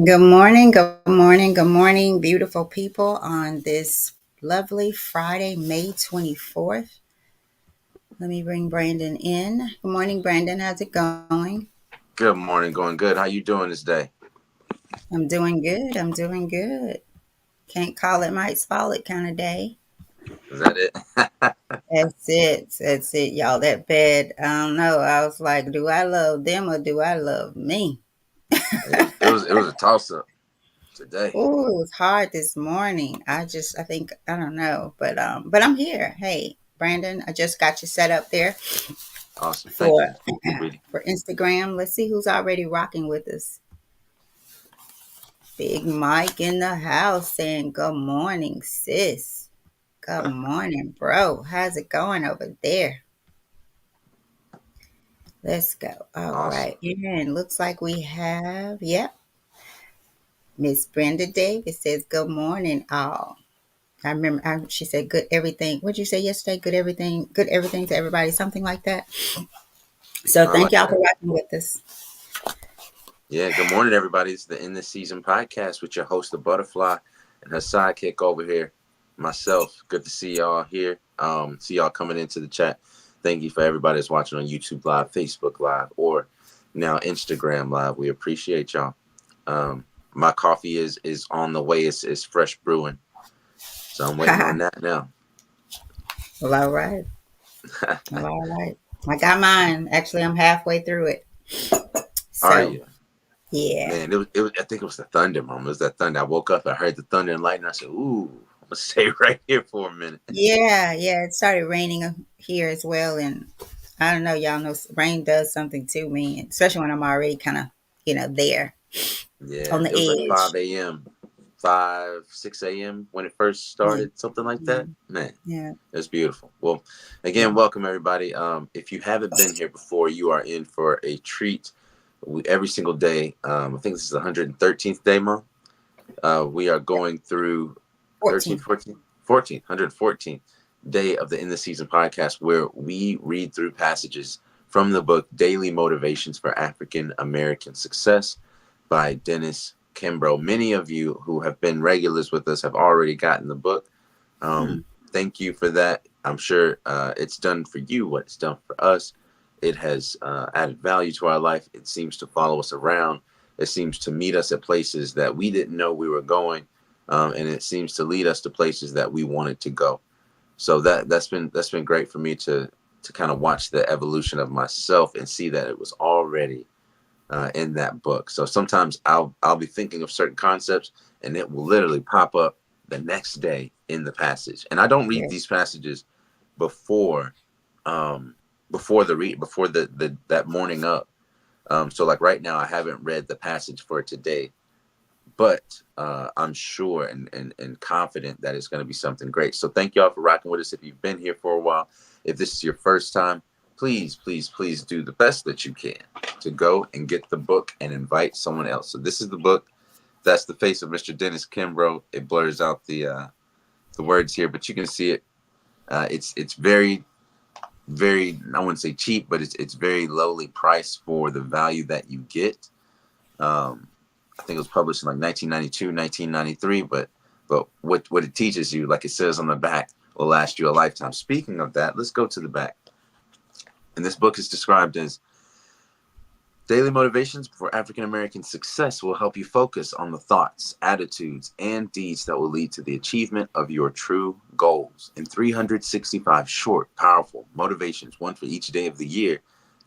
Good morning, beautiful people on this lovely Friday, May 24th. Let me bring Brandon in. Good morning, Brandon. How's it going? Good morning, going good. How you doing this day? I'm doing good. I'm doing good. Can't call it, might spoil it kind of day. Is that it? That's it. That's it, y'all. That bed. I don't know. I was like, do I love them or do I love me? It was a toss up today. Oh, it was hard this morning. I think I don't know, but I'm here. Hey, Brandon, I just got you set up there Awesome. Thank for you, sweetie. for Instagram. Let's see who's already rocking with us. Big Mike in the house saying good morning, sis. Good morning, bro. How's it going over there? Let's go. All Awesome. right. And looks like we have, yep, Miss Brenda Davis says good morning, all. I remember she said good everything. What'd you say yesterday? Good everything to everybody, something like that. So I thank like y'all that. for rocking with us. Yeah. Good morning, everybody. It's the In This Season podcast with your host, the Butterfly, and her sidekick over here, myself. Good to see y'all here. See y'all coming into the chat. Thank you for everybody that's watching on YouTube Live, Facebook Live, or now Instagram Live. We appreciate y'all. My coffee is on the way. It's fresh brewing, so I'm waiting on that now. Well, all right. Well, all right. I got mine. Actually, I'm halfway through it. Are So, you? yeah. Man, it was, I think it was the thunder, mom. It was that thunder. I woke up, I heard the thunder and lightning. I said, "Ooh, I'm gonna stay right here for a minute." Yeah, yeah. It started raining here as well. And I don't know, y'all know rain does something to me, especially when I'm already kind of, there Yeah, on the it was like edge. 5 a.m., 6 a.m. when it first Yeah. started, something like that. Mhm. Man, Yeah. it was beautiful. Well, Yeah. again, welcome everybody. If you haven't been here before, you are in for a treat. Every single day. I think this is the 113th day, mom. We are going through 13, 14. 14, 14, 114th day of the In the Season podcast, where we read through passages from the book Daily Motivations for African American Success by Dennis Kimbro. Many of you who have been regulars with us have already gotten the book. Hmm. Thank you for that. I'm sure it's done for you what it's done for us. It has added value to our life. It seems to follow us around. It seems to meet us at places that we didn't know we were going, and it seems to lead us to places that we wanted to go. So that's been great for me to kind of watch the evolution of myself and see that it was already in that book. So sometimes I'll be thinking of certain concepts, and it will literally pop up the next day in the passage. And I don't read Yeah. these passages before um, before the that morning up. So like right now, I haven't read the passage for today, but I'm sure and confident that it's going to be something great. So thank y'all for rocking with us. If you've been here for a while, if this is your first time, please, please, please do the best that you can to go and get the book and invite someone else. So this is the book. That's the face of Mr. Dennis Kimbro. It blurs out the words here, but you can see it. It's very very, I wouldn't say cheap, but it's very lowly priced for the value that you get. Um, I think it was published in like 1992, 1993, but what it teaches you, like it says on the back, will last you a lifetime. Speaking of that, let's go to the back. And this book is described as daily motivations for African American success will help you focus on the thoughts, attitudes, and deeds that will lead to the achievement of your true goals. In 365 short, powerful motivations, one for each day of the year,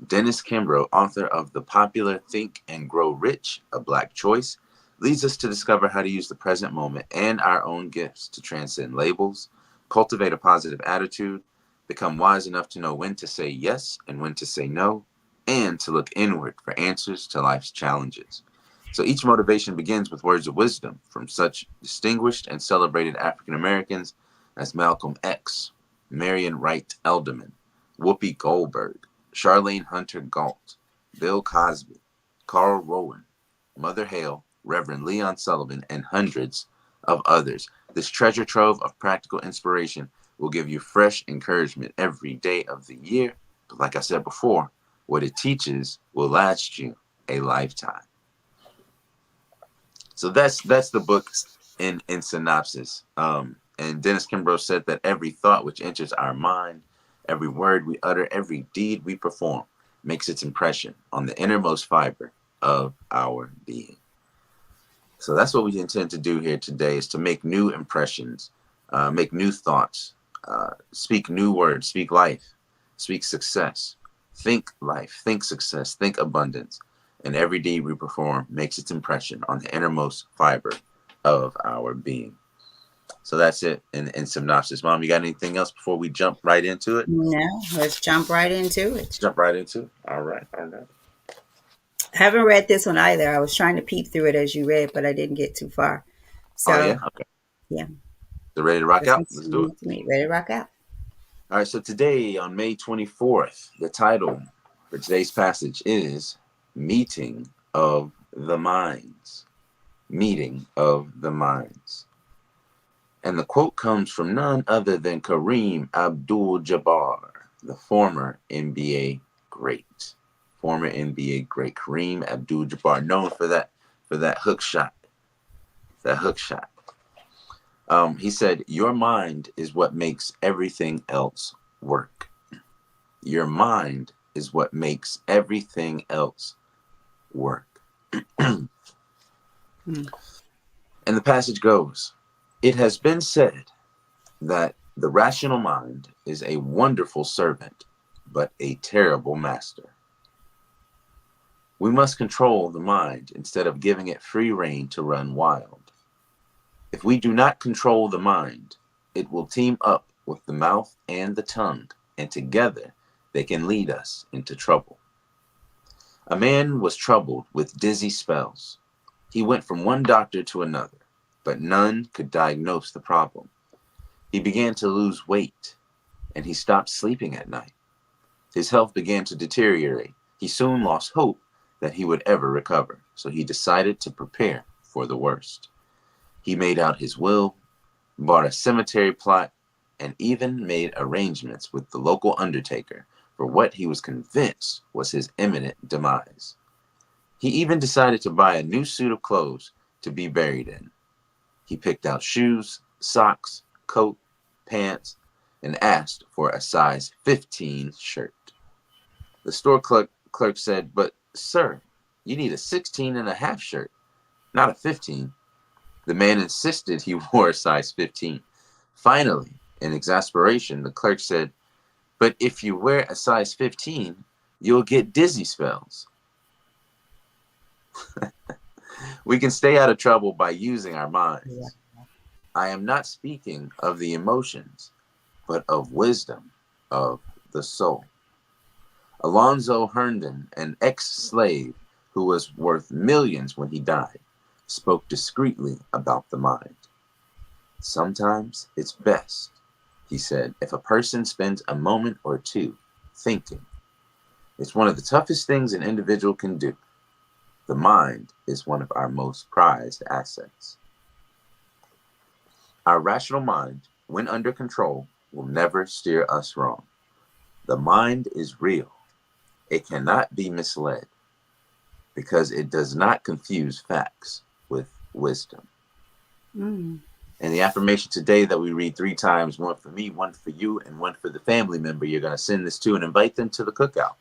Dennis Kimbro, author of the popular Think and Grow Rich, A Black Choice, leads us to discover how to use the present moment and our own gifts to transcend labels, cultivate a positive attitude, become wise enough to know when to say yes and when to say no, and to look inward for answers to life's challenges. So each motivation begins with words of wisdom from such distinguished and celebrated African Americans as Malcolm X, Marion Wright Elderman, Whoopi Goldberg, Charlene Hunter Galt, Bill Cosby, Carl Rowan, Mother Hale, Reverend Leon Sullivan, and hundreds of others. This treasure trove of practical inspiration will give you fresh encouragement every day of the year. But like I said before, what it teaches will last you a lifetime. So that's the book in synopsis. And Dennis Kimbro said that every thought which enters our mind, every word we utter, every deed we perform, makes its impression on the innermost fiber of our being. So that's what we intend to do here today: is to make new impressions, make new thoughts, speak new words, speak life, speak success, think life, think success, think abundance. And every deed we perform makes its impression on the innermost fiber of our being. So that's it in synopsis. Mom, you got anything else before we jump right into it? No, let's jump right into it. Let's jump right into it. All right, all right. I haven't read this one either. I was trying to peep through it as you read, but I didn't get too far. Oh yeah, So, okay. yeah, So ready to rock this out? one's Let's do it. new to me. Ready to rock out. All right, so today on May 24th, the title for today's passage is Meeting of the Minds. Meeting of the Minds. And the quote comes from none other than Kareem Abdul-Jabbar, the former NBA great. Former NBA great Kareem Abdul-Jabbar, known for that hook shot. That hook shot. He said, "Your mind is what makes everything else work. Your mind is what makes everything else work." And Mm. the passage goes, "It has been said that the rational mind is a wonderful servant, but a terrible master. We must control the mind instead of giving it free rein to run wild. If we do not control the mind, it will team up with the mouth and the tongue, and together they can lead us into trouble. A man was troubled with dizzy spells. He went from one doctor to another, but none could diagnose the problem. He began to lose weight, and he stopped sleeping at night. His health began to deteriorate. He soon lost hope that he would ever recover, so he decided to prepare for the worst. He made out his will, bought a cemetery plot, and even made arrangements with the local undertaker for what he was convinced was his imminent demise. He even decided to buy a new suit of clothes to be buried in. He picked out shoes, socks, coat, pants, and asked for a size 15 shirt. The store clerk said, "But, sir, you need a 16 and a half shirt, not a 15." The man insisted he wore a size 15. Finally, in exasperation, the clerk said, "But if you wear a size 15, you'll get dizzy spells." We can stay out of trouble by using our Yeah. minds. I am not speaking of the emotions, but of wisdom of the soul. Alonzo Herndon, an ex-slave who was worth millions when he died, spoke discreetly about the mind. "Sometimes it's best," he said, "if a person spends a moment or two thinking. It's one of the toughest things an individual can do. The mind is one of our most prized assets. Our rational mind, when under control, will never steer us wrong. The mind is real. It cannot be misled because it does not confuse facts with wisdom." Mm. And the affirmation today that we read 3 times, one for me, one for you, and one for the family member you're going to send this to and invite them to the cookout,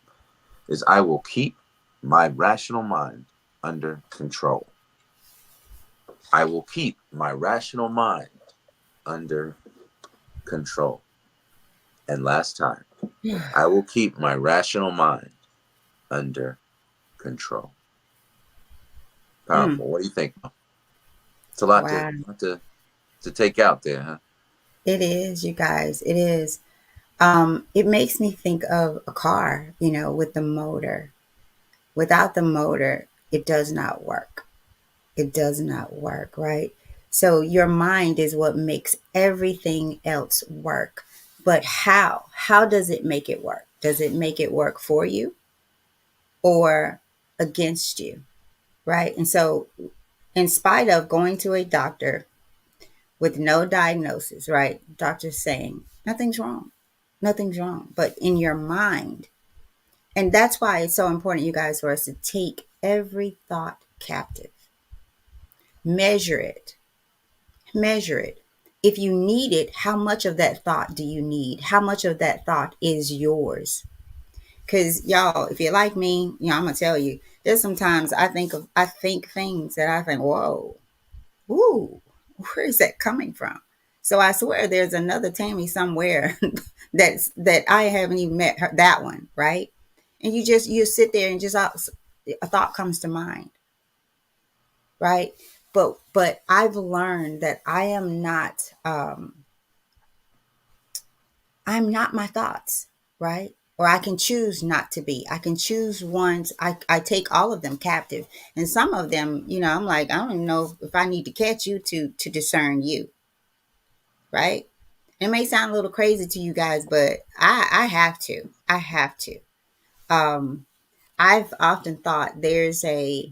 is "I will keep my rational mind under control. I will keep my rational mind under control." And last time, "I will keep my rational mind under control." Mm. Powerful. What do you think? It's a lot Wow. to take out there, huh? It is, you guys. It is. It makes me think of a car, with the motor. Without the motor, it does not work. It does not work, right? So your mind is what makes everything else work. But how? How does it make it work? Does it make it work for you or against you, right? And so, in spite of going to a doctor with no diagnosis, right? Doctor's saying nothing's wrong, nothing's wrong. But in your mind, and that's why it's so important, you guys, for us to take every thought captive. Measure it. Measure it. If you need it, how much of that thought do you need? How much of that thought is yours? Because y'all, if you're like me, I'm gonna tell you, there's sometimes I think things that I think, whoa, ooh, where is that coming from? So I swear there's another Tammy somewhere that I haven't even met her, that one, right? And you sit there and just a thought comes to mind, right? But I've learned that I'm not my thoughts, right? Or I can choose not to be. I can choose ones. I take all of them captive, and some of them, I'm like, I don't even know if I need to catch you to discern you, right? It may sound a little crazy to you guys, but I have to. I have to. Um, I've often thought there's a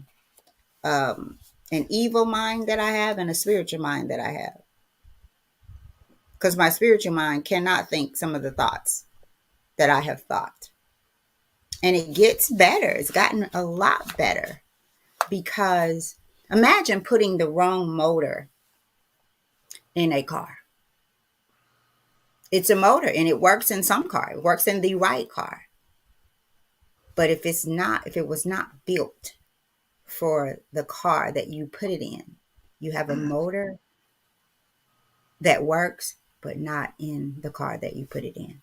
an evil mind that I have and a spiritual mind that I have, because my spiritual mind cannot think some of the thoughts that I have thought. And it gets better. It's gotten a lot better because imagine putting the wrong motor in a car. It's a motor and it works in some car. It works in the right car. But if it was not built for the car that you put it in, you have a motor that works, but not in the car that you put it in.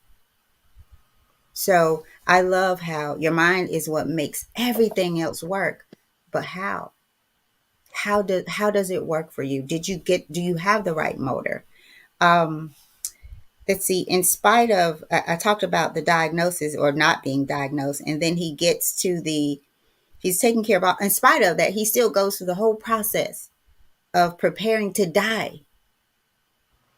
So I love how your mind is what makes everything else work. But how? How does it work for you? Do you have the right motor? Um, let's see, in spite of I talked about the diagnosis or not being diagnosed, and then he gets to he's taking care of all, in spite of that, he still goes through the whole process of preparing to die,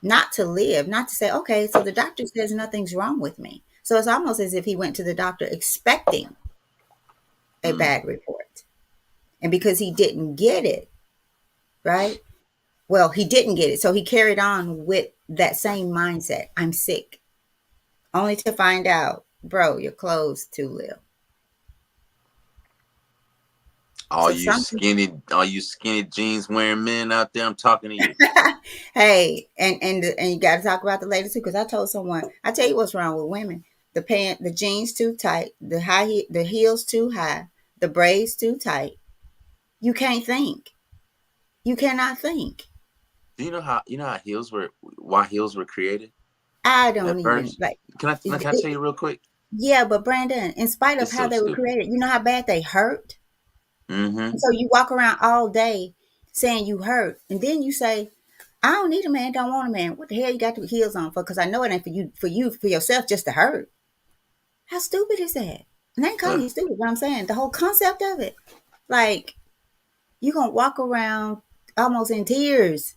not to live, not to say, okay, so the doctor says nothing's wrong with me. So it's almost as if he went to the doctor expecting a Mm. bad report. And because he didn't get it, right? Well, he didn't get it. So he carried on with that same mindset. I'm sick. Only to find out, bro, your clothes too little. So something All you skinny jeans wearing men out there, I'm talking to you. hey, and you gotta talk about the ladies too, because I told someone, I tell you what's wrong with women. The jeans too tight, the heels too high, the braids too tight. You can't think. You cannot think. Do you know how heels were why heels were created I don't at even first? like Can I tell you real quick? yeah, but Brandon, in spite of It's how so they were stupid. created, you know how bad they hurt? Mm-hmm. And so you walk around all day saying you hurt, and then you say, I don't need a man, don't want a man. What the hell you got the heels on for? Because I know it ain't for yourself just to hurt. How stupid is that? And I ain't calling Uh, you stupid, but I'm saying the whole concept of it. Like, you gonna walk around almost in tears,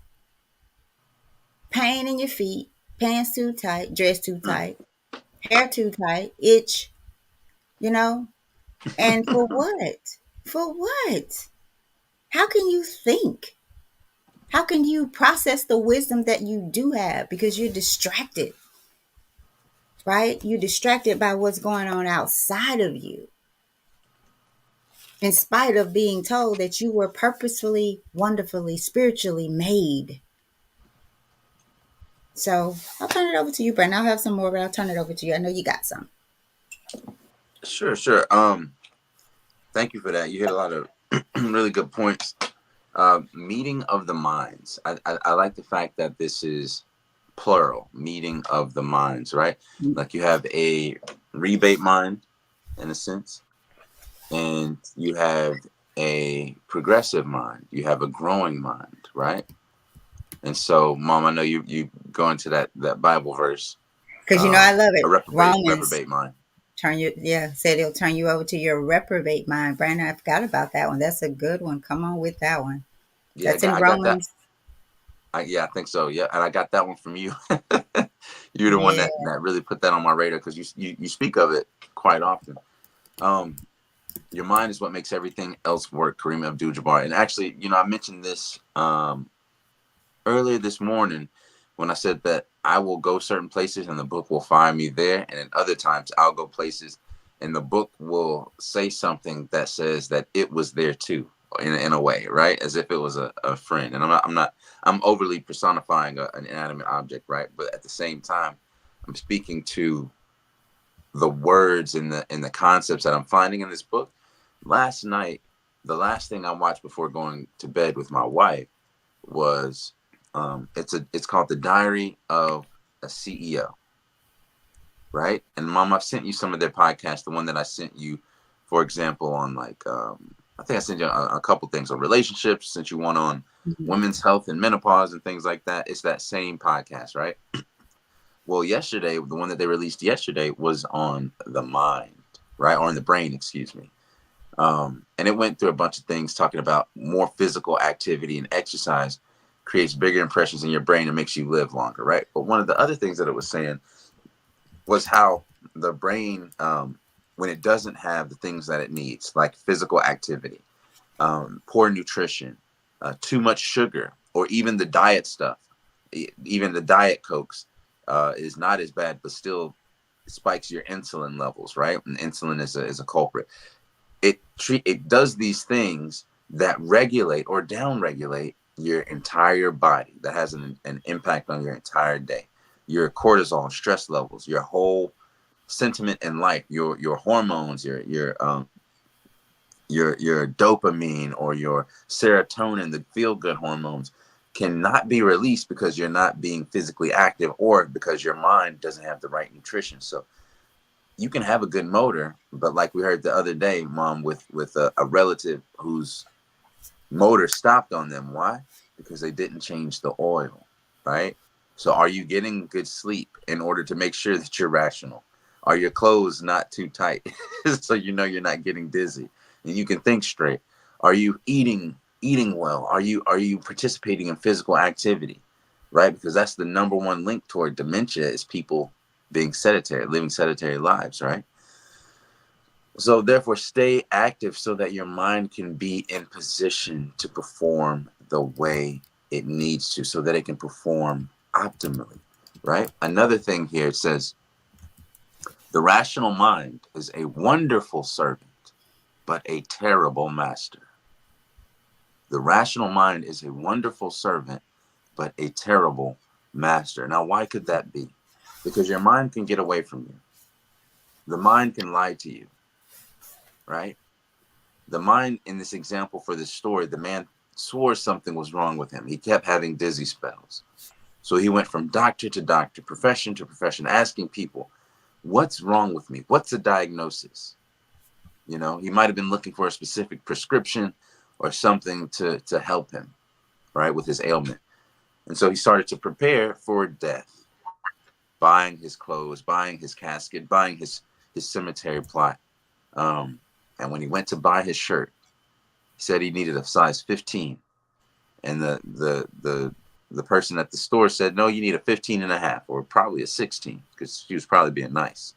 pain in your feet, pants too tight, dress too mm. tight, hair too tight, itch, you know? And for what? For what? How can you think? How can you process the wisdom that you do have? Because you're distracted, right? You're distracted by what's going on outside of you, in spite of being told that you were purposefully, wonderfully, spiritually made. So I'll turn it over to you, Brandon. I'll have some more, but I'll turn it over to you. I know you got some. Sure, sure. Thank you for that. You hit a lot of really good points. Meeting of the minds. I like the fact that this is plural, meeting of the minds, right? Like you have a rebate mind in a sense, and you have a progressive mind. You have a growing mind, right? And so, Mom, I know you go into that Bible verse, Because you know I love a it. Romans reprobate mind. said it'll turn you over to your reprobate mind. Brandon, I forgot about that one. That's a good one. Come on with that one. Yeah, That's in I got that. Romans. Yeah, I think so. Yeah, and I got that one from you. You're the one Yeah. that really put that on my radar because you speak of it quite often. Um, your mind is what makes everything else work, Kareem Abdul-Jabbar. And actually, I mentioned this earlier this morning when I said that I will go certain places and the book will find me there, and then other times I'll go places and the book will say something that says that it was there too. in a way, right? As if it was a friend. And I'm overly personifying an inanimate object, right? But at the same time, I'm speaking to the words and the concepts that I'm finding in this book. Last night, the last thing I watched before going to bed with my wife was it's called The Diary of a CEO, right? And Mom, I've sent you some of their podcasts. The one that I sent you, for example, on like I think I sent you a couple things on relationships, sent you one on Mhm. women's health and menopause and things like that. It's that same podcast, right? Well, yesterday, the one that they released yesterday was on the mind, right? Or in the brain, excuse me. And it went through a bunch of things talking about more physical activity and exercise creates bigger impressions in your brain and makes you live longer, right? But one of the other things that it was saying was how the brain, when it doesn't have the things that it needs, like physical activity, poor nutrition, too much sugar, or even the diet stuff, even the diet cokes, is not as bad, but still spikes your insulin levels, right? And insulin is a culprit. It does these things that regulate or downregulate your entire body. That has an impact on your entire day, your cortisol, stress levels, your whole sentiment in life, your hormones, your dopamine or your serotonin, the feel good hormones, cannot be released because you're not being physically active or because your mind doesn't have the right nutrition. So you can have a good motor, but like we heard the other day, Mom, with a relative whose motor stopped on them. Why? Because they didn't change the oil, right? So are you getting good sleep in order to make sure that you're rational? Are your clothes not too tight so you know you're not getting dizzy and you can think straight? Are you eating well? Are you participating in physical activity? Right? Because that's the number one link toward dementia is people being sedentary, living sedentary lives, right? So therefore, stay active so that your mind can be in position to perform the way it needs to, so that it can perform optimally, right? Another thing here, it says, the rational mind is a wonderful servant, but a terrible master. The rational mind is a wonderful servant, but a terrible master. Now, why could that be? Because your mind can get away from you. The mind can lie to you, right? The mind in this example for this story, the man swore something was wrong with him. He kept having dizzy spells. So he went from doctor to doctor, profession to profession, asking people, what's wrong with me? What's the diagnosis? You know, he might have been looking for a specific prescription or something to help him, right, with his ailment. And so he started to prepare for death, buying his clothes, buying his casket, buying his cemetery plot. Um, and when he went to buy his shirt, he said he needed a size 15. And the person at the store said, no, you need a 15 and a half, or probably a 16, because she was probably being nice.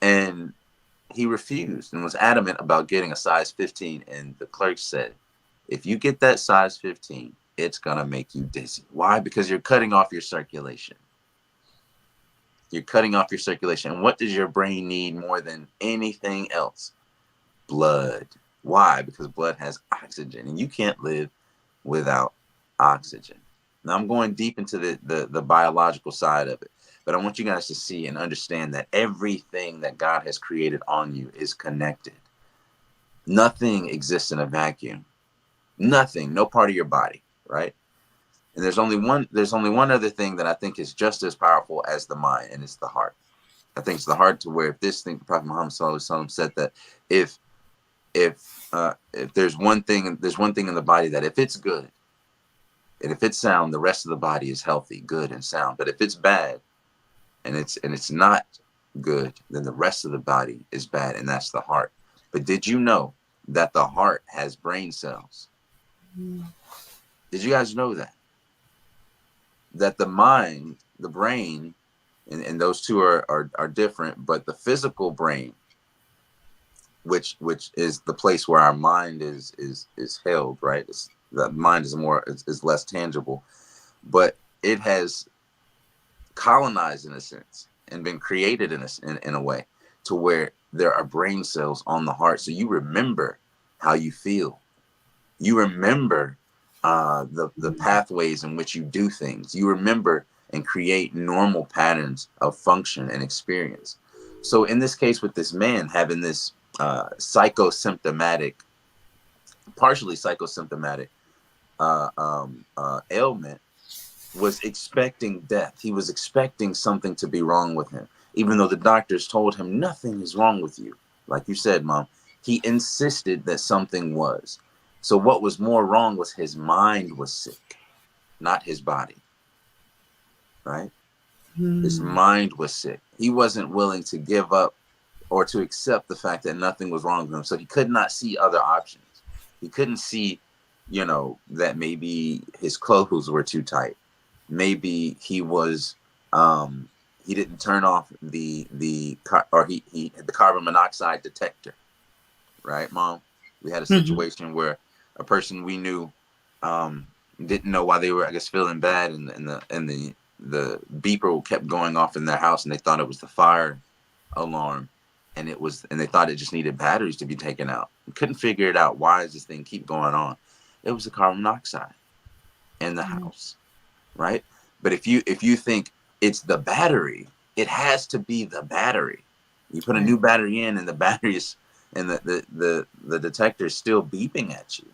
And he refused and was adamant about getting a size 15. And the clerk said, if you get that size 15, it's going to make you dizzy. Why? Because you're cutting off your circulation. You're cutting off your circulation. And what does your brain need more than anything else? Blood. Why? Because blood has oxygen, and you can't live without oxygen. Now I'm going deep into the biological side of it, but I want you guys to see and understand that everything that God has created on you is connected. Nothing exists in a vacuum. Nothing, no part of your body, right? And there's only one other thing that I think is just as powerful as the mind, and it's the heart. I think it's the heart, to where if this thing, Prophet Muhammad Sallallahu Alaihi Wasallam said that if if there's one thing in the body that if it's good and if it's sound, the rest of the body is healthy, good, and sound. But if it's bad and it's not good, then the rest of the body is bad, and that's the heart. But did you know that the heart has brain cells? Did you guys know that the mind, the brain, and those two are different, but the physical brain, which is the place where our mind is held, right? The mind is less tangible, but it has colonized in a sense and been created in a way to where there are brain cells on the heart, so you remember how you feel. You remember the pathways in which you do things. You remember and create normal patterns of function and experience. So in this case, with this man having this psychosymptomatic, partially psychosymptomatic ailment, was expecting death. He was expecting something to be wrong with him, even though the doctors told him nothing is wrong with you. Like you said, Mom, he insisted that something was. So what was more wrong was his mind was sick, not his body, right? His Mm. mind was sick. He wasn't willing to give up or to accept the fact that nothing was wrong with him. So he could not see other options. He couldn't see, that maybe his clothes were too tight. Maybe he didn't turn off the carbon monoxide detector, right, Mom? We had a Mhm. situation where a person we knew um, didn't know why they were, I guess, feeling bad, and the beeper kept going off in their house, and they thought it was the fire alarm, and they thought it just needed batteries to be taken out. Couldn't figure it out. Why does this thing keep going on? It was the carbon monoxide in the Mm. house, right? But if you think it's the battery, it has to be the battery. You put a new Right. battery in, and the battery is, and the detector is still beeping at you.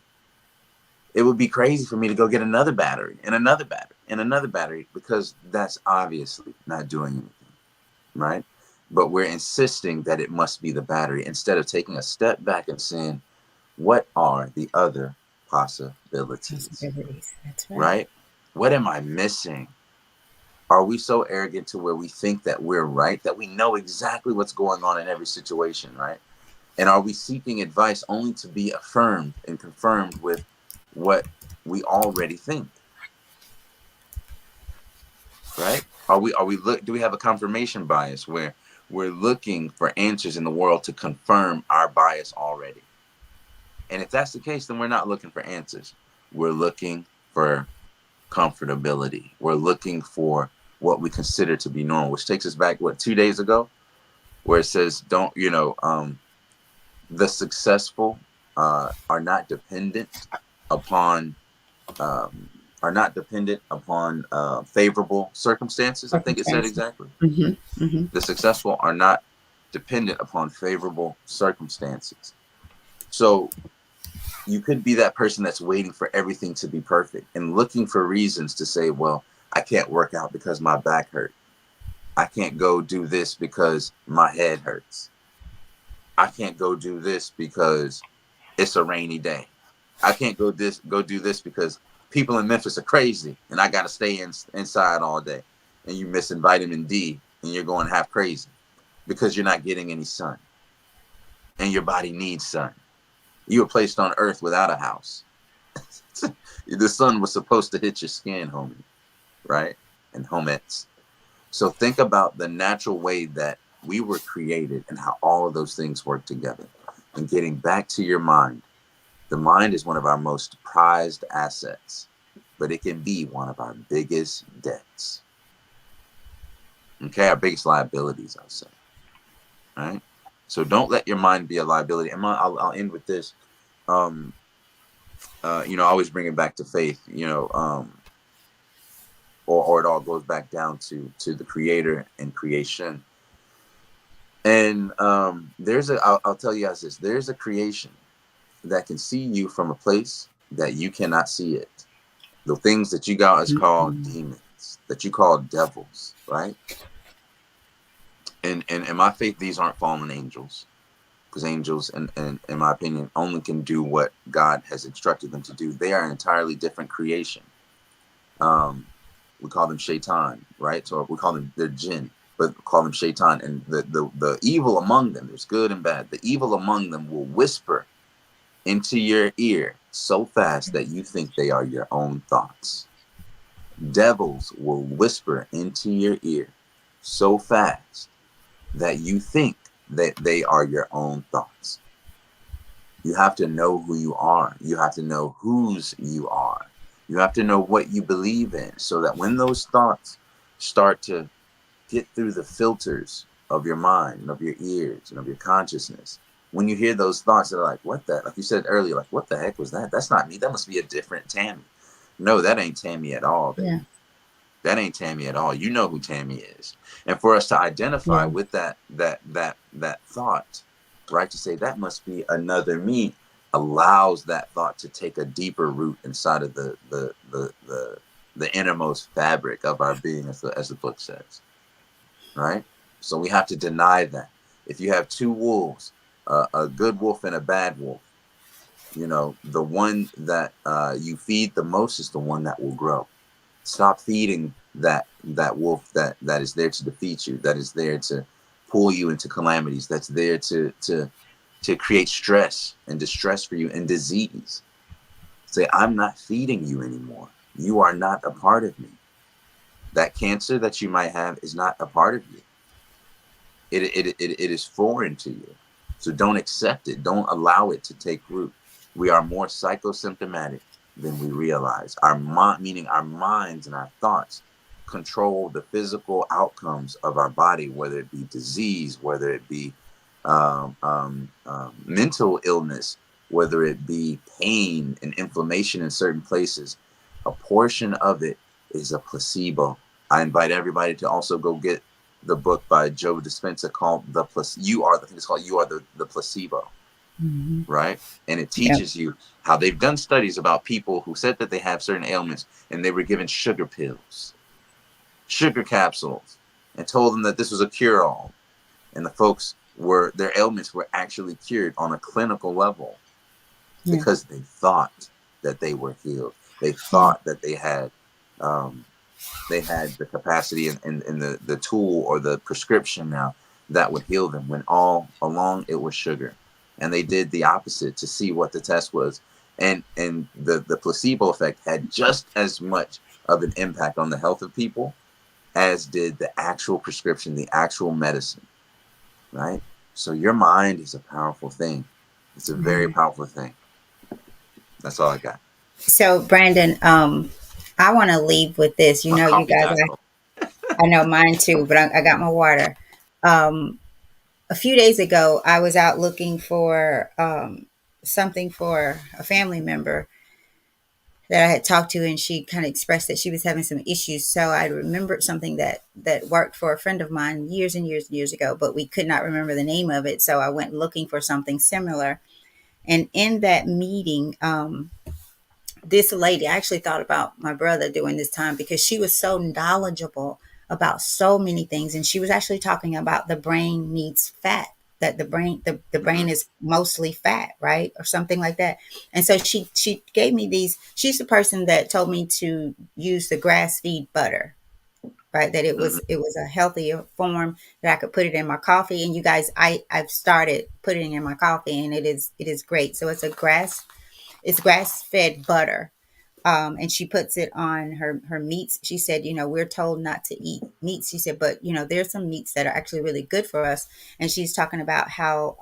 It would be crazy for me to go get another battery and another battery and another battery, because that's obviously not doing anything, right? But we're insisting that it must be the battery instead of taking a step back and saying, what are the other possibilities, Possibilities. That's right. right? What am I missing? Are we so arrogant to where we think that we're right, that we know exactly what's going on in every situation, right? And are we seeking advice only to be affirmed and confirmed with what we already think, right? Do we have a confirmation bias where we're looking for answers in the world to confirm our bias already? And if that's the case, then we're not looking for answers. We're looking for comfortability. We're looking for what we consider to be normal, which takes us back, 2 days ago, where it says, don't, the successful are not dependent upon um, favorable circumstances. I think it said Circumstances. exactly. Mhm. Mhm. The successful are not dependent upon favorable circumstances. So you could be that person that's waiting for everything to be perfect and looking for reasons to say, well, I can't work out because my back hurt. I can't go do this because my head hurts. I can't go do this because it's a rainy day. I can't go do this because people in Memphis are crazy and I got to stay inside all day. And you missing vitamin D and you're going half crazy because you're not getting any sun and your body needs sun. You were placed on earth without a house. The sun was supposed to hit your skin, homie, right? And homettes. So think about the natural way that we were created and how all of those things work together. And getting back to your mind, the mind is one of our most prized assets, but it can be one of our biggest debts. Okay, our biggest liabilities, I'll say. All right. So don't let your mind be a liability. And I'll end with this. Um, I always bring it back to faith. Or it all goes back down to the creator and creation. And I'll tell you guys this: there's a creation that can see you from a place that you cannot see it. The things that you guys call Mhm. demons, that you call devils, right? And in my faith, these aren't fallen angels, because angels, in my opinion, only can do what God has instructed them to do. They are an entirely different creation. Um, we call them shaitan, right? So we call them, they're jinn, but we call them shaitan. And the evil among them, there's good and bad. The evil among them will whisper into your ear so fast that you think they are your own thoughts. Devils will whisper into your ear so fast that you think that they are your own thoughts. You have to know who you are. You have to know whose you are. You have to know what you believe in, so that when those thoughts start to get through the filters of your mind and of your ears and of your consciousness, when you hear those thoughts, they're like, what the, like you said earlier, like, what the heck was that? That's not me. That must be a different Tammy. No, that ain't Tammy at all, Yeah. baby. That ain't Tammy at all. You know who Tammy is. And for us to identify Yeah. with that thought, right? To say that must be another me, allows that thought to take a deeper root inside of the innermost fabric of our being, as the book says, right? So we have to deny that. If you have two wolves, a good wolf and a bad wolf, the one that you feed the most is the one that will grow. Stop feeding that wolf that is there to defeat you, that is there to pull you into calamities, that's there to create stress and distress for you and disease. Say, I'm not feeding you anymore. You are not a part of me. That cancer that you might have is not a part of you. It is foreign to you. So don't accept it. Don't allow it to take root. We are more psychosymptomatic than we realize. Meaning our minds and our thoughts control the physical outcomes of our body, whether it be disease, whether it be mental illness, whether it be pain and inflammation in certain places. A portion of it is a placebo. I invite everybody to also go get the book by Joe Dispenza called I think it's called You Are the Placebo, Hmm. right? And it Yeah. teaches you how they've done studies about people who said that they have certain ailments and they were given sugar pills, sugar capsules, and told them that this was a cure-all. And the folks their ailments were actually cured on a clinical level Yeah. because they thought that they were healed. They Yeah. thought that um, they had the capacity and the tool or the prescription now that would heal them, when all along it was sugar. And they did the opposite to see what the test was. And the placebo effect had just as much of an impact on the health of people as did the actual prescription, the actual medicine, right? So your mind is a powerful thing. It's a very Mhm. powerful thing. That's all I got. So, Brandon, I want to leave with this. My You coffee guys, died though. I know mine too, but I got my water. Um, a few days ago, I was out looking for something for a family member that I had talked to, and she kind of expressed that she was having some issues. So I remembered something that worked for a friend of mine years and years and years ago, but we could not remember the name of it. So I went looking for something similar. And in that meeting, this lady, I actually thought about my brother during this time because she was so knowledgeable about so many things. And she was actually talking about the brain needs fat, that the Hmm. brain is mostly fat, right? Or something like that. And so she gave me these, she's the person that told me to use the grass feed butter, right? That Hmm. it was a healthier form, that I could put it in my coffee. And you guys, I've started putting it in my coffee, and it is great. So it's grass fed butter. And she puts it on her meats. She said, we're told not to eat meats. She said, but there's some meats that are actually really good for us. And she's talking about how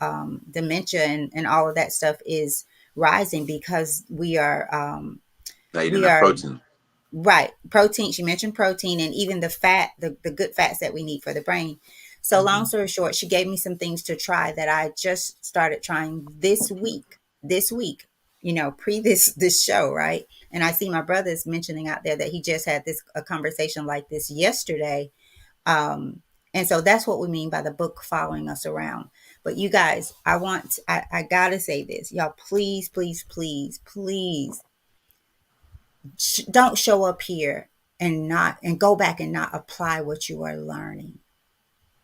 dementia and all of that stuff is rising because Not eating we enough are protein. right. Protein. She mentioned protein and even the fat, the good fats that we need for the brain. So long Hmm. story short, she gave me some things to try that I just started trying this week. This week, pre this show, right? And I see my brother's mentioning out there that he just had this a conversation like this yesterday. Um, and so that's what we mean by the book following us around. But you guys, I gotta say this, y'all. Please, please, please, please don't show up here and go back and not apply what you are learning,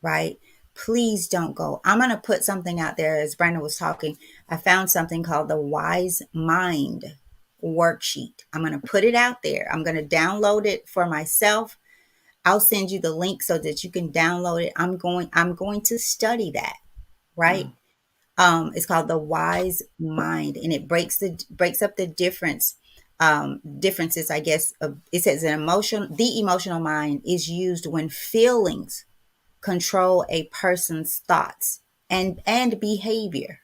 right? Please don't go. I'm going to put something out there. As Brandon was talking, I found something called the Wise Mind worksheet. I'm going to put it out there. I'm going to download it for myself. I'll send you the link so that you can download it. I'm going to study that, right? Mm. It's called the Wise Mind, and it breaks up the differences, I guess. It says the emotional mind is used when feelings control a person's thoughts and behavior,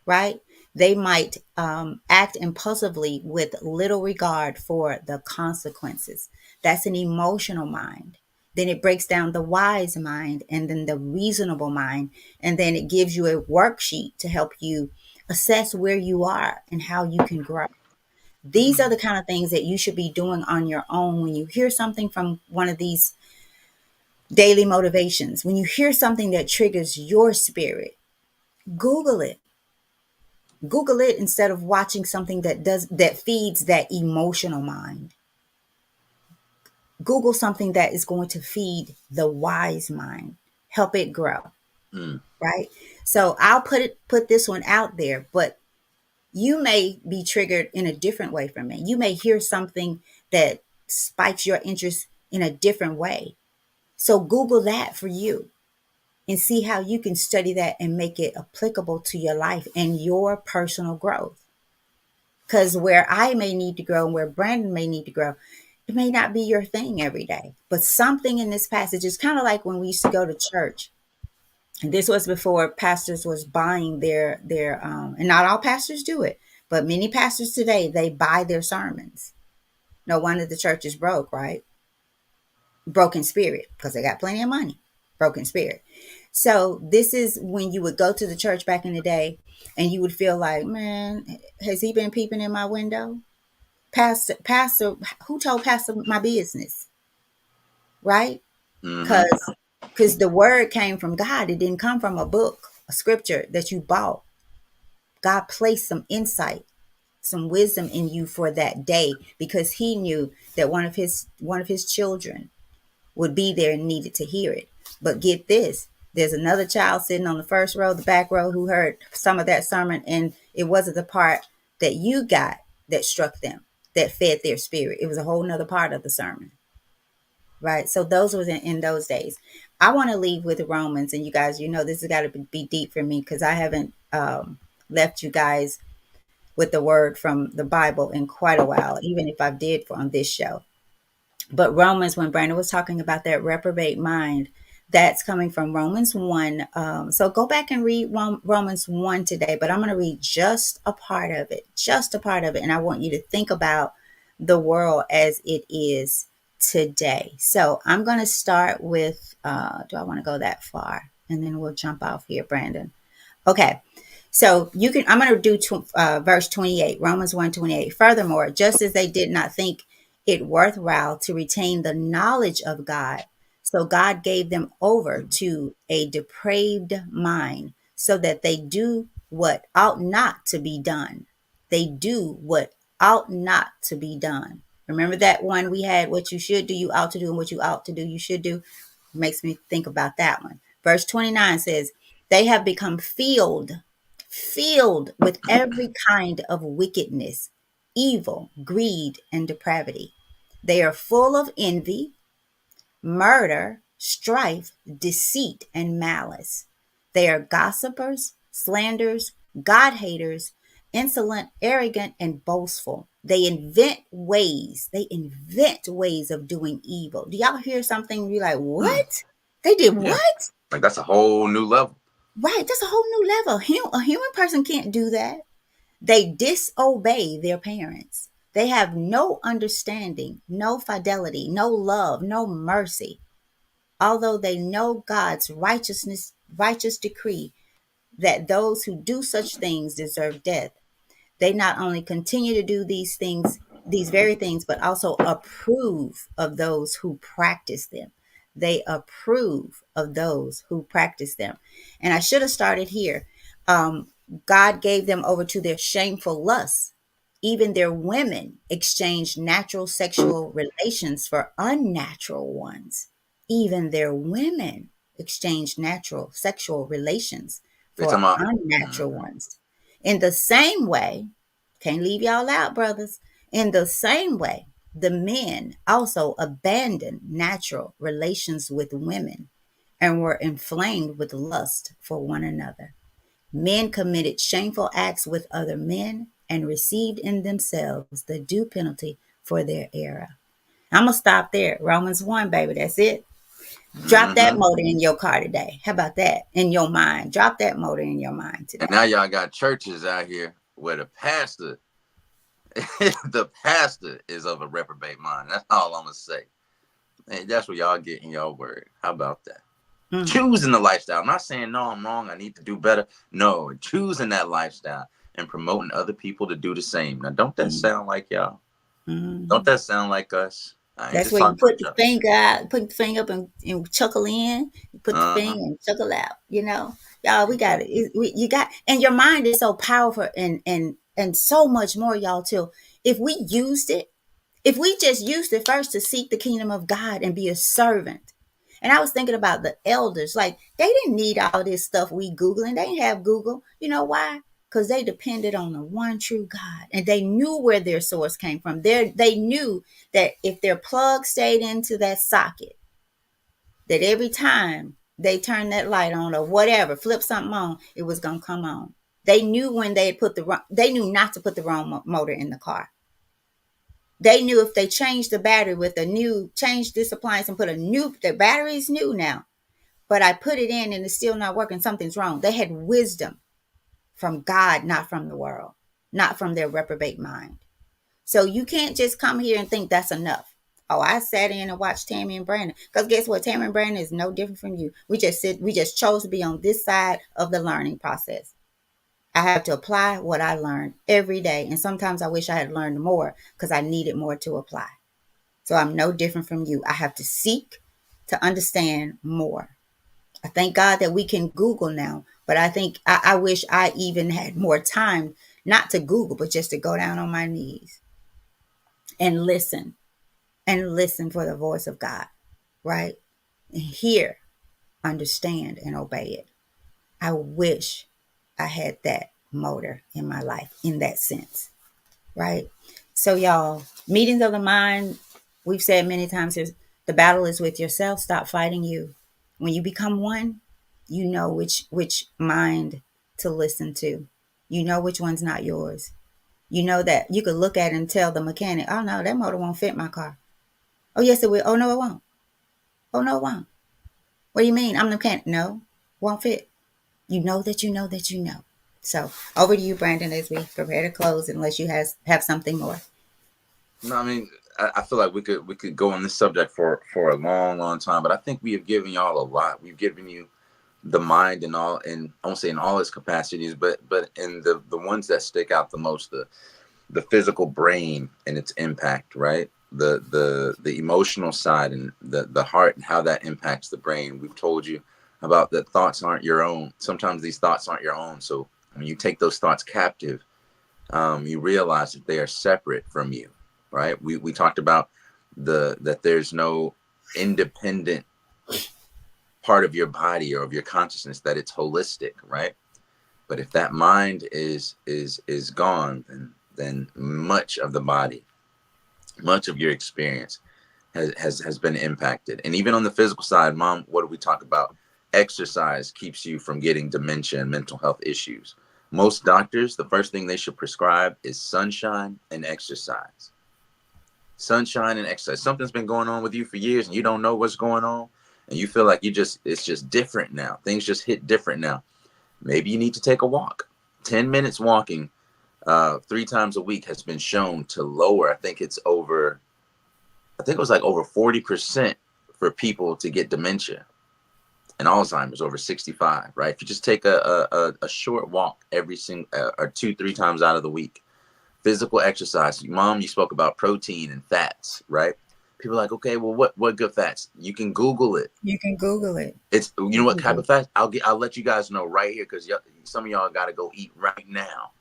right? They might act impulsively with little regard for the consequences. That's an emotional mind. Then it breaks down the wise mind and then the reasonable mind. And then it gives you a worksheet to help you assess where you are and how you can grow. These are the kind of things that you should be doing on your own when you hear something from one of these daily motivations. When you hear something that triggers your spirit, Google it. Google it instead of watching something that feeds that emotional mind. Google something that is going to feed the wise mind, help it grow, Mm. right? So I'll put this one out there, but you may be triggered in a different way from me. You may hear something that spikes your interest in a different way. So Google that for you and see how you can study that and make it applicable to your life and your personal growth. Because where I may need to grow and where Brandon may need to grow, it may not be your thing every day. But something in this passage is kind of like when we used to go to church. And this was before pastors was buying and not all pastors do it, but many pastors today, they buy their sermons. No wonder the church is broke, right? Broken spirit, because they got plenty of money. Broken spirit. So this is when you would go to the church back in the day and you would feel like, man, has he been peeping in my window? Pastor, who told Pastor my business? Right? Mm-hmm. Because the word came from God. It didn't come from a book, a scripture that you bought. God placed some insight, some wisdom in you for that day because he knew that one of his children would be there and needed to hear it. But get this, there's another child sitting on the first row, the back row, who heard some of that sermon, and it wasn't the part that you got that struck them, that fed their spirit. It was a whole nother part of the sermon. Right. So those was in those days. I want to leave with Romans, and you guys, this has got to be deep for me because I haven't left you guys with the word from the Bible in quite a while, even if I did on this show. But Romans, when Brandon was talking about that reprobate mind, that's coming from Romans 1. So go back and read Romans 1 today, but I'm going to read just a part of it, just a part of it. And I want you to think about the world as it is today. So I'm going to start with, do I want to go that far? And then we'll jump off here, Brandon. Okay. So I'm going to do verse 28, Romans 1:28. Furthermore, just as they did not think it worthwhile to retain the knowledge of God, so God gave them over to a depraved mind so that they do what ought not to be done. They do what ought not to be done. Remember that one we had, what you should do, you ought to do, and what you ought to do, you should do? Makes me think about that one. Verse 29 says, they have become filled with every kind of wickedness, evil, greed, and depravity. They are full of envy, murder, strife, deceit, and malice. They are gossipers, slanderers, God haters, insolent, arrogant, and boastful. They invent ways. Of doing evil. Do y'all hear something? You're like, Mm. what? They did Yeah. what? Like that's a whole new level. Right. That's a whole new level. A human person can't do that. They disobey their parents. They have no understanding, no fidelity, no love, no mercy. Although they know God's righteous decree that those who do such things deserve death, they not only continue to do these very things, but also approve of those who practice them. They approve of those who practice them. And I should have started here. Um, God gave them over to their shameful lusts. Even their women exchanged natural sexual relations for unnatural ones. Even their women exchanged natural sexual relations They for talking about. unnatural Mhm. ones. In the same way, can't leave y'all out, brothers. In the same way, the men also abandoned natural relations with women and were inflamed with lust for one another. Men committed shameful acts with other men and received in themselves the due penalty for their error. I'm going to stop there. Romans 1, baby. That's it. Drop that Mm-hmm. motor in your car today. How about that? In your mind. Drop that motor in your mind And today. now y'all got churches out here where the pastor, the pastor is of a reprobate mind. That's all I'm gonna say. And that's what y'all get in your word. How about that? Mm, Choosing the lifestyle. I'm not saying, no, I'm wrong, I need to do better. No, choosing that lifestyle and promoting other people to do the same. Now, don't that mm, sound like y'all? Don't mm. that sound like us? I ain't That's just where you talking put about the y'all. finger out, put the finger up and chuckle in. You put the Uh-huh. finger and chuckle out. You know, y'all, we got it. You got, and your mind is so powerful and so much more, y'all. Too, if we used it, if we just used it first to seek the kingdom of God and be a servant. And I was thinking about the elders, like they didn't need all this stuff we Googling. They didn't have Google. You know why? Because they depended on the one true God and they knew where their source came from. They knew that if their plug stayed into that socket, that every time they turned that light on or whatever, flip something on, it was gonna come on. They knew when they put they knew not to put the wrong motor in the car. They knew if they changed the battery with a new, change this appliance and put a new, the battery is new now, but I put it in and it's still not working, something's wrong. They had wisdom from God, not from the world, not from their reprobate mind. So you can't just come here and think that's enough. Oh, I sat in and watched Tammy and Brandon. Because guess what? Tammy and Brandon is no different from you. We just chose to be on this side of the learning process. I have to apply what I learned every day. And sometimes I wish I had learned more because I needed more to apply. So I'm no different from you. I have to seek to understand more. I thank God that we can Google now, but I think I wish I even had more time, not to Google, but just to go down on my knees and listen for the voice of God, right? And hear, understand, and obey it. I wish I had that motor in my life in that sense, right? So, y'all, meetings of the mind, we've said many times, is the battle is with yourself. Stop fighting you. When you become one, you know which mind to listen to. You know which one's not yours. You know that you could look at it and tell the mechanic, oh no, that motor won't fit my car. Oh yes, it will. Oh no, it won't. Oh no, it won't. What do you mean? I'm the mechanic. No, won't fit. You know that you know that you know. So over to you, Brandon, as we prepare to close, unless you have something more. No, I mean, I feel like we could go on this subject for a long, long time, but I think we have given y'all a lot. We've given you the mind and all, and I won't say in all its capacities, but in the ones that stick out the most, the physical brain and its impact, right? The emotional side and the heart and how that impacts the brain. We've told you about that thoughts aren't your own. Sometimes these thoughts aren't your own. So when you take those thoughts captive, you realize that they are separate from you, right? We talked about that there's no independent part of your body or of your consciousness, that it's holistic, right? But if that mind is gone, then much of the body, much of your experience has been impacted. And even on the physical side, Mom, what do we talk about? Exercise keeps you from getting dementia and mental health issues. Most doctors, the first thing they should prescribe is sunshine and exercise. Sunshine and exercise. Something's been going on with you for years and you don't know what's going on, and you feel like it's just different now. Things just hit different now. Maybe you need to take a walk. 10 minutes walking 3 times a week has been shown to lower, I think it was like over 40% for people to get dementia and Alzheimer's over 65, right? If you just take a short walk every single or 2, 3 times out of the week, physical exercise. Mom, you spoke about protein and fats, right? People are like, okay, well, what good fats? You can Google it. You can Google it. It's, you know You what can type Google. of fats? I'll let you guys know right here, because some of y'all got to go eat right now.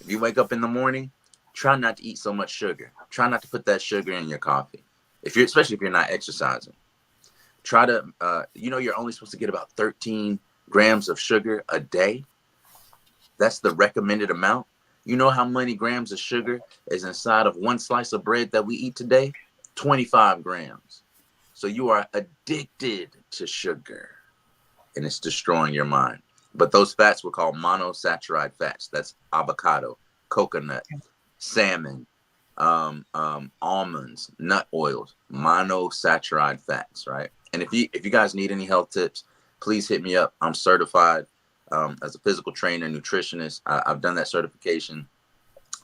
If you wake up in the morning, try not to eat so much sugar. Try not to put that sugar in your coffee. Especially if you're not exercising, try to, you're only supposed to get about 13 grams of sugar a day. That's the recommended amount. You know how many grams of sugar is inside of one slice of bread that we eat today? 25 grams. So you are addicted to sugar and it's destroying your mind. But those fats were called monosaccharide fats. That's avocado, coconut, salmon, almonds, nut oils, monosaccharide fats, right? And if you guys need any health tips, please hit me up. I'm certified as a physical trainer, nutritionist. I've done that certification.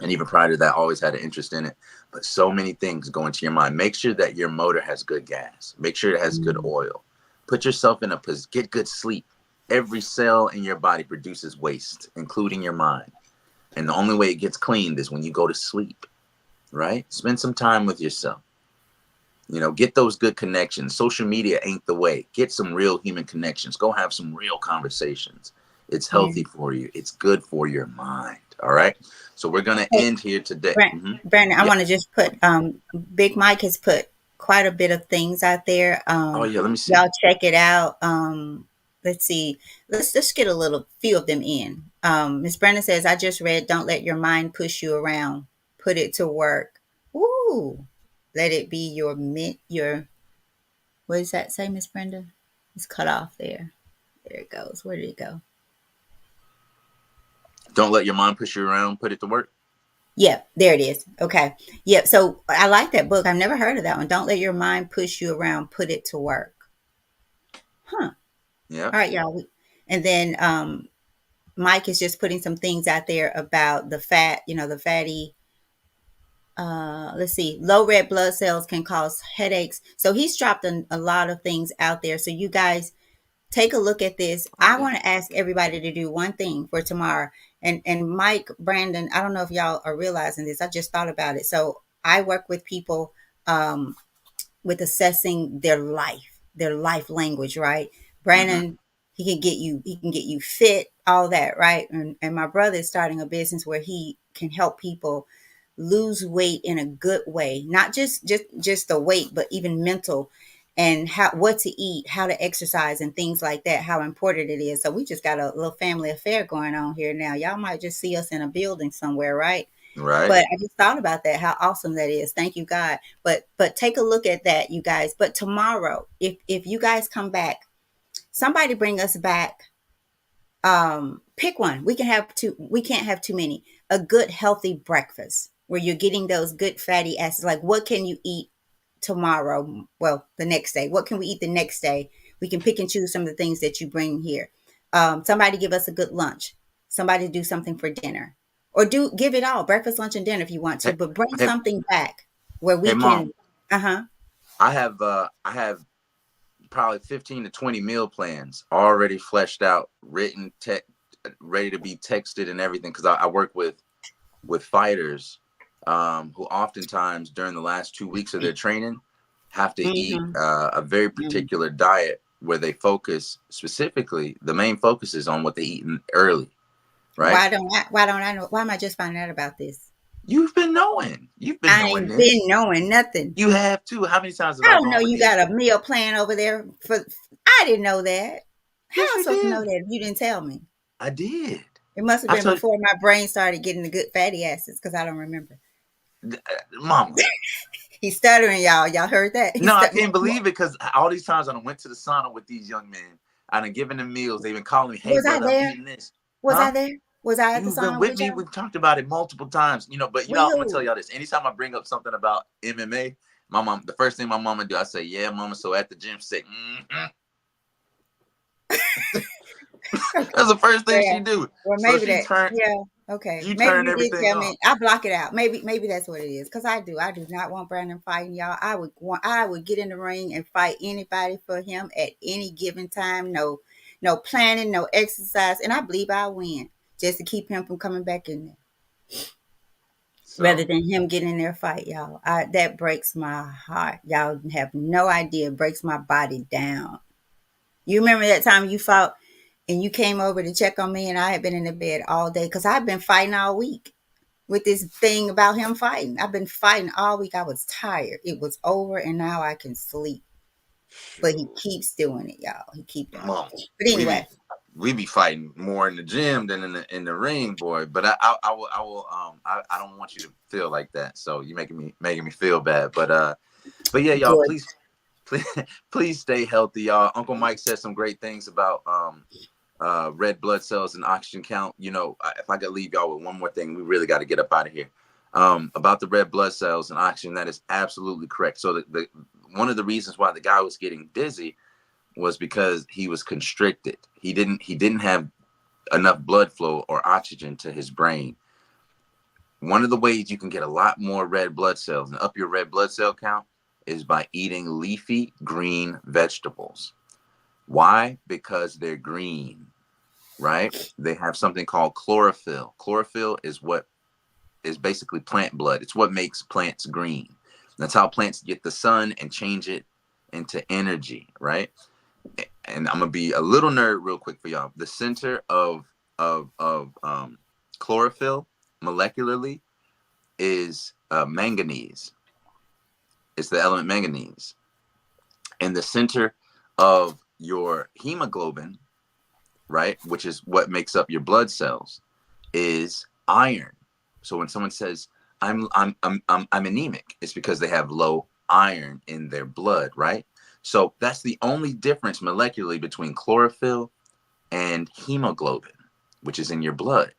and even prior to that, always had an interest in it. But so many things go into your mind. Make sure that your motor has good gas. Make sure it has good Mm. oil. Put yourself in a position. Get good sleep. Every cell in your body produces waste, including your mind. And the only way it gets cleaned is when you go to sleep, right? Spend some time with yourself. Get those good connections. Social media ain't the way. Get some real human connections. Go have some real conversations. It's Yeah. healthy for you. It's good for your mind. All right. So we're gonna Hey, end here today. Brandon, I Yeah. want to just put Big Mike has put quite a bit of things out there. Oh yeah. Let me see. Y'all check it out. Let's see. Let's get a little few of them in. Miss Brandon says, I just read Don't Let Your Mind Push You Around. Put it to work. Woo! Let it be your what does that say, Miss Brenda? It's cut off there. There it goes. Where did it go? Don't let your mind push you around. Put it to work. Yep, there it is. Okay. Yep. So I like that book. I've never heard of that one. Don't let your mind push you around. Put it to work. Huh. Yeah. All right, y'all. And then Mike is just putting some things out there about the fat, the fatty. Let's see, low red blood cells can cause headaches. So he's dropped a lot of things out there. So you guys take a look at this. Oh I yeah. want to ask everybody to do one thing for tomorrow. And Mike, Brandon, I don't know if y'all are realizing this. I just thought about it. So I work with people um, with assessing their life language, right? Mm-hmm. Brandon, he can get you fit, all that, right? And my brother is starting a business where he can help people lose weight in a good way, not just the weight, but even mental, and how what to eat, how to exercise, and things like that, how important it is. So we just got a little family affair going on here now. Y'all might just see us in a building somewhere, right? Right. But I just thought about that, how awesome that is. Thank you, God. But take a look at that, you guys. But tomorrow, if you guys come back, somebody bring us back, pick one. We can have two. We can't have too many. A good healthy breakfast where you're getting those good fatty acids. Like, what can you eat tomorrow? Well, the next day. What can we eat the next day? We can pick and choose some of the things that you bring here. Somebody give us a good lunch. Somebody do something for dinner, or do give it all, breakfast, lunch, and dinner if you want to. Hey, But bring hey, something back where hey, we mom. can. Uh huh. I have probably 15 to 20 meal plans already fleshed out, written, ready to be texted and everything. Because I work with fighters who oftentimes during the last 2 weeks of their training have to eat Mm-hmm. a very particular diet where they focus specifically. The main focus is on what they eat early, right? Why don't I know? Why am I just finding out about this? You've been knowing. You've been I knowing ain't been this. knowing nothing. You have too. How many times have I I don't know gone with you these? got a meal plan over there for. I didn't know that. How Yes, am I we supposed to know did. that if you didn't tell me? I did. It must have I been told before my brain started getting the good fatty acids because I don't remember. Mama. He's stuttering, y'all. Y'all heard that? No, I can't believe it because all these times I done went to the sauna with these young men. I done given them meals. They've been calling me, "Hey, Was I brother, I'm there? eating this." Was I Huh? there? Was I at the You've been sauna with with me. y'all? We've talked about it multiple times. But With I'm gonna tell who? y'all this. Anytime I bring up something about MMA, my mom, the first thing my mama do, I say, "Yeah, mama." So at the gym, she say, mm-hmm. That's the first thing Yeah. she do. Well, So maybe she that. turned, Yeah. Okay. you Maybe turned you did everything tell me. off. I block it out. Maybe that's what it is. Cause I do. I do not want Brandon fighting y'all. I would get in the ring and fight anybody for him at any given time. No, no planning, no exercise, and I believe I'll win just to keep him from coming back in there. Rather So than him getting in there fight y'all. That breaks my heart. Y'all have no idea. It breaks my body down. You remember that time you fought and you came over to check on me and I had been in the bed all day because I've been fighting all week with this thing about him fighting. I've been fighting all week. I was tired. It was over and now I can sleep. But he shoot, keeps doing it, y'all. He keep doing mom, it. But we be anyway, we be fighting more in the gym than in the ring, boy. But I don't want you to feel like that. So you making me feel bad. But yeah, y'all, good. please please stay healthy, y'all. Uncle Mike said some great things about red blood cells and oxygen count. If I could leave y'all with one more thing, we really got to get up out of here. About the red blood cells and oxygen, that is absolutely correct. So the one of the reasons why the guy was getting dizzy was because he was constricted. He didn't have enough blood flow or oxygen to his brain. One of the ways you can get a lot more red blood cells and up your red blood cell count is by eating leafy green vegetables. Why? Because they're green, right? They have something called chlorophyll. Chlorophyll is basically plant blood. It's what makes plants green. That's how plants get the sun and change it into energy, right? And I'm gonna be a little nerd real quick for y'all. The center of chlorophyll molecularly is manganese. It's the element manganese. And the center of your hemoglobin, right, which is what makes up your blood cells, is iron. So when someone says I'm anemic, it's because they have low iron in their blood, right? So that's the only difference molecularly between chlorophyll and hemoglobin, which is in your blood.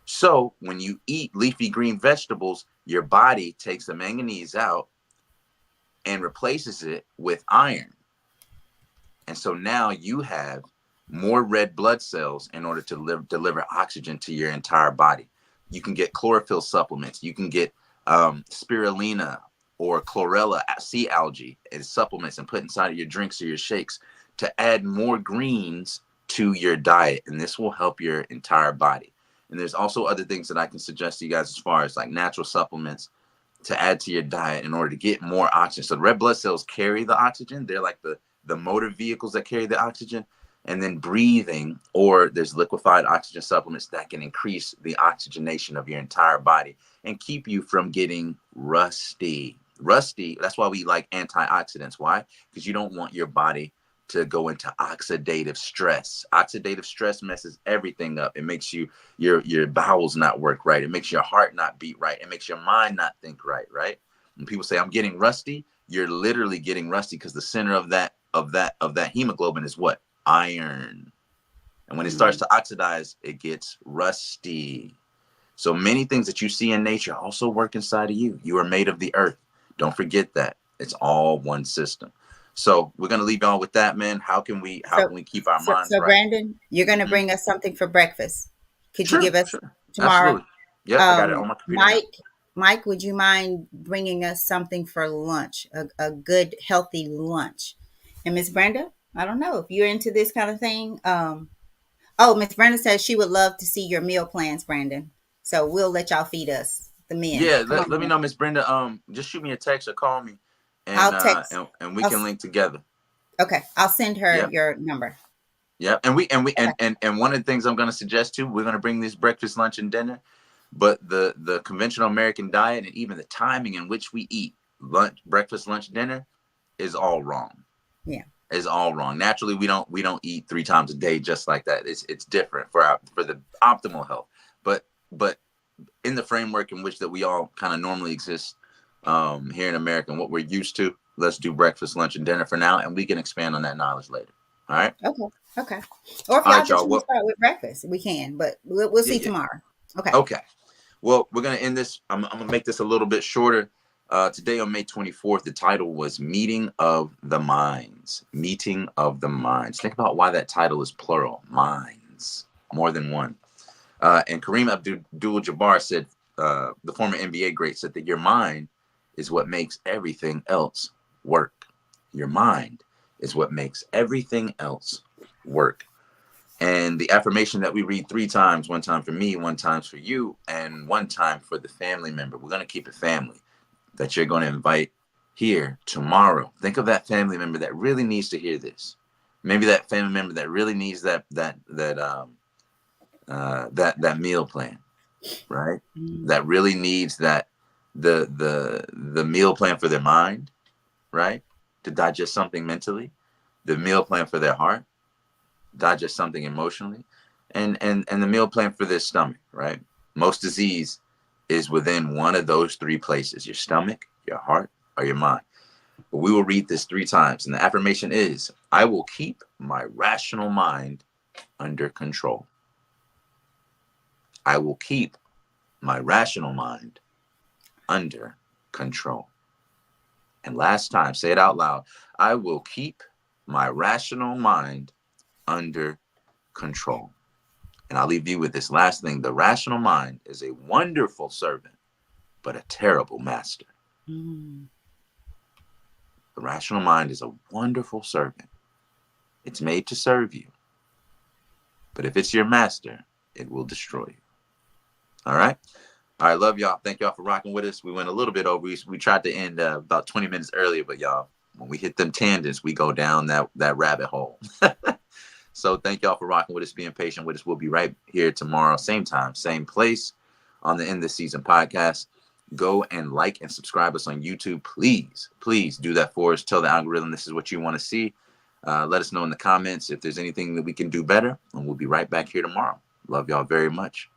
So when you eat leafy green vegetables, your body takes the manganese out and replaces it with iron. And so now you have more red blood cells in order to deliver oxygen to your entire body. You can get chlorophyll supplements. You can get spirulina or chlorella sea algae as supplements and put inside of your drinks or your shakes to add more greens to your diet. And this will help your entire body. And there's also other things that I can suggest to you guys as far as like natural supplements to add to your diet in order to get more oxygen. So the red blood cells carry the oxygen. They're like the motor vehicles that carry the oxygen. And then breathing, or there's liquefied oxygen supplements that can increase the oxygenation of your entire body and keep you from getting rusty. Rusty, that's why we like antioxidants. Why? Because you don't want your body to go into oxidative stress. Oxidative stress messes everything up. It makes your bowels not work right. It makes your heart not beat right. It makes your mind not think right, right? When people say I'm getting rusty, you're literally getting rusty because the center of that hemoglobin is what? Iron. And when it starts to oxidize, it gets rusty. So many things that you see in nature also work inside of you. You are made of the earth. Don't forget that. It's all one system. So we're gonna leave y'all with that, man. How can we So, keep our minds so right? Brandon, you're going to Hmm. bring us something for breakfast. Could you Sure, give us sure. tomorrow? Absolutely. Yep, I got it on my computer now. Mike, Mike, would you mind bringing us something for lunch, a good, healthy lunch? And Miss Brenda, I don't know if you're into this kind of thing. Oh, Miss Brenda says she would love to see your meal plans, Brandon. So we'll let y'all feed us, the men. Yeah, Come let on, me man. know, Miss Brenda. Just shoot me a text or call me and I'll text. and we I'll, can link together. okay, I'll send her Yeah. your number. Yeah. Okay. And one of the things I'm gonna suggest too, we're gonna bring this breakfast, lunch, and dinner. But the conventional American diet and even the timing in which we eat lunch, breakfast, lunch, dinner is all wrong. Yeah. Is all wrong. Naturally, we don't eat 3 times a day just like that. It's different for the optimal health. But in the framework in which that we all kind of normally exist here in America and what we're used to, let's do breakfast, lunch, and dinner for now, and we can expand on that knowledge later. All right. Okay. Okay. Or if All y'all right, just y'all. want to Well, start with breakfast, we can, but we'll yeah, see yeah. tomorrow. Okay. Okay. Well, we're gonna end this. I'm gonna make this a little bit shorter. Today on May 24th, the title was "Meeting of the Minds." Meeting of the Minds. Think about why that title is plural. Minds, more than one. And Kareem Abdul-Jabbar said, the former NBA great said that your mind is what makes everything else work. Your mind is what makes everything else work. And the affirmation that we read 3 times, one time for me, one time for you, and one time for the family member. We're going to keep it family that you're going to invite here tomorrow. Think of that family member that really needs to hear this. Maybe that family member that really needs that meal plan, right? Mm. That really needs the meal plan for their mind, right? To digest something mentally, the meal plan for their heart, digest something emotionally, and the meal plan for their stomach, right? Most disease is within one of those 3 places: your stomach, your heart, or your mind. But we will read this 3 times, and the affirmation is, I will keep my rational mind under control. I will keep my rational mind under control. And last time, say it out loud. I will keep my rational mind under control. And I'll leave you with this last thing. The rational mind is a wonderful servant but a terrible master. Mm. The rational mind is a wonderful servant. It's made to serve you. But if it's your master, it will destroy you. All right? All right, love y'all. Thank y'all for rocking with us. We went a little bit over. We tried to end about 20 minutes earlier, but y'all, when we hit them tangents, we go down that rabbit hole. So thank y'all for rocking with us, being patient with us. We'll be right here tomorrow, same time, same place on the End This Season podcast. Go and like and subscribe us on YouTube. Please, please do that for us. Tell the algorithm this is what you want to see. Let us know in the comments if there's anything that we can do better, and we'll be right back here tomorrow. Love y'all very much.